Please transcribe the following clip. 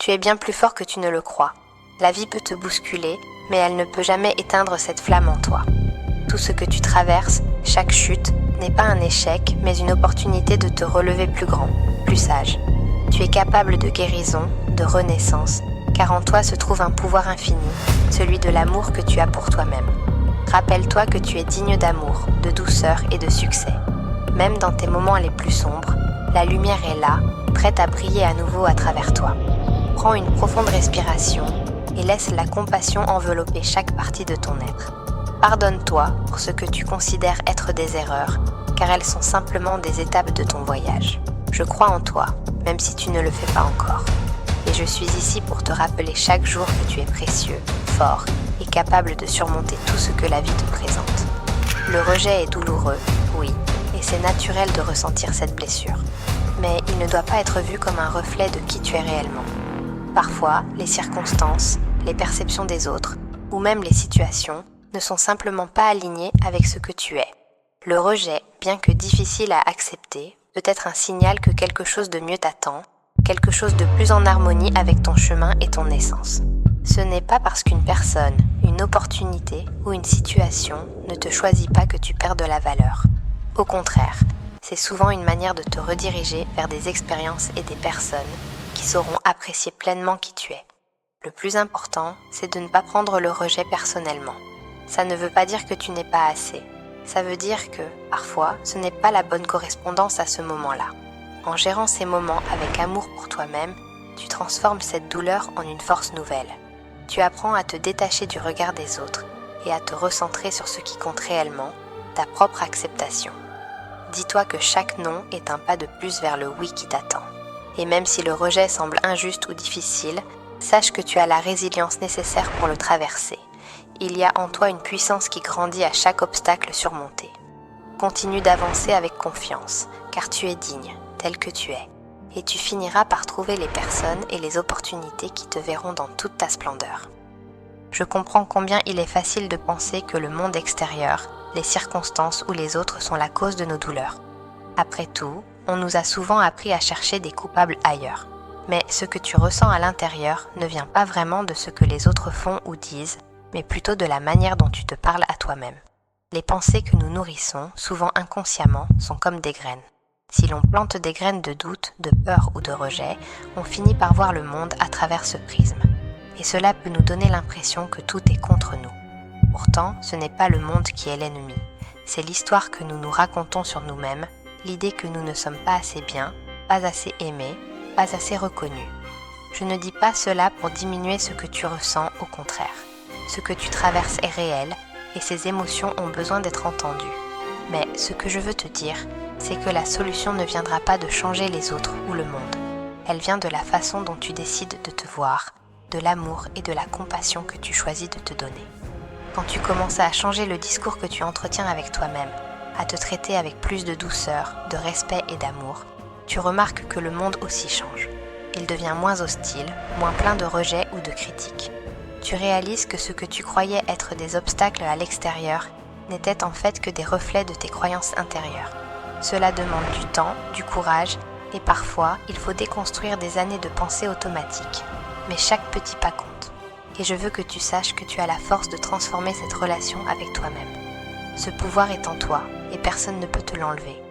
Tu es bien plus fort que tu ne le crois. La vie peut te bousculer, mais elle ne peut jamais éteindre cette flamme en toi. Tout ce que tu traverses, chaque chute, n'est pas un échec, mais une opportunité de te relever plus grand, plus sage. Tu es capable de guérison, de renaissance, car en toi se trouve un pouvoir infini, celui de l'amour que tu as pour toi-même. Rappelle-toi que tu es digne d'amour, de douceur et de succès. Même dans tes moments les plus sombres, la lumière est là, prête à briller à nouveau à travers toi. Prends une profonde respiration et laisse la compassion envelopper chaque partie de ton être. Pardonne-toi pour ce que tu considères être des erreurs, car elles sont simplement des étapes de ton voyage. Je crois en toi, même si tu ne le fais pas encore. Et je suis ici pour te rappeler chaque jour que tu es précieux, fort et capable de surmonter tout ce que la vie te présente. Le rejet est douloureux, oui, et c'est naturel de ressentir cette blessure. Mais il ne doit pas être vu comme un reflet de qui tu es réellement. Parfois, les circonstances, les perceptions des autres, ou même les situations, ne sont simplement pas alignées avec ce que tu es. Le rejet, bien que difficile à accepter, peut être un signal que quelque chose de mieux t'attend, quelque chose de plus en harmonie avec ton chemin et ton essence. Ce n'est pas parce qu'une personne, une opportunité ou une situation ne te choisit pas que tu perds de la valeur. Au contraire, c'est souvent une manière de te rediriger vers des expériences et des personnes qui sauront apprécier pleinement qui tu es. Le plus important, c'est de ne pas prendre le rejet personnellement. Ça ne veut pas dire que tu n'es pas assez. Ça veut dire que, parfois, ce n'est pas la bonne correspondance à ce moment-là. En gérant ces moments avec amour pour toi-même, tu transformes cette douleur en une force nouvelle. Tu apprends à te détacher du regard des autres et à te recentrer sur ce qui compte réellement, ta propre acceptation. Dis-toi que chaque non est un pas de plus vers le oui qui t'attend. Et même si le rejet semble injuste ou difficile, sache que tu as la résilience nécessaire pour le traverser. Il y a en toi une puissance qui grandit à chaque obstacle surmonté. Continue d'avancer avec confiance, car tu es digne, tel que tu es. Et tu finiras par trouver les personnes et les opportunités qui te verront dans toute ta splendeur. Je comprends combien il est facile de penser que le monde extérieur, les circonstances ou les autres sont la cause de nos douleurs. Après tout, on nous a souvent appris à chercher des coupables ailleurs. Mais ce que tu ressens à l'intérieur ne vient pas vraiment de ce que les autres font ou disent, mais plutôt de la manière dont tu te parles à toi-même. Les pensées que nous nourrissons, souvent inconsciemment, sont comme des graines. Si l'on plante des graines de doute, de peur ou de rejet, on finit par voir le monde à travers ce prisme. Et cela peut nous donner l'impression que tout est contre nous. Pourtant, ce n'est pas le monde qui est l'ennemi. C'est l'histoire que nous nous racontons sur nous-mêmes, l'idée que nous ne sommes pas assez bien, pas assez aimés, pas assez reconnus. Je ne dis pas cela pour diminuer ce que tu ressens, au contraire. Ce que tu traverses est réel et ces émotions ont besoin d'être entendues. Mais ce que je veux te dire, c'est que la solution ne viendra pas de changer les autres ou le monde. Elle vient de la façon dont tu décides de te voir, de l'amour et de la compassion que tu choisis de te donner. Quand tu commences à changer le discours que tu entretiens avec toi-même, à te traiter avec plus de douceur, de respect et d'amour, tu remarques que le monde aussi change. Il devient moins hostile, moins plein de rejets ou de critiques. Tu réalises que ce que tu croyais être des obstacles à l'extérieur n'étaient en fait que des reflets de tes croyances intérieures. Cela demande du temps, du courage et parfois il faut déconstruire des années de pensée automatique. Mais chaque petit pas compte. Et je veux que tu saches que tu as la force de transformer cette relation avec toi-même. Ce pouvoir est en toi et personne ne peut te l'enlever.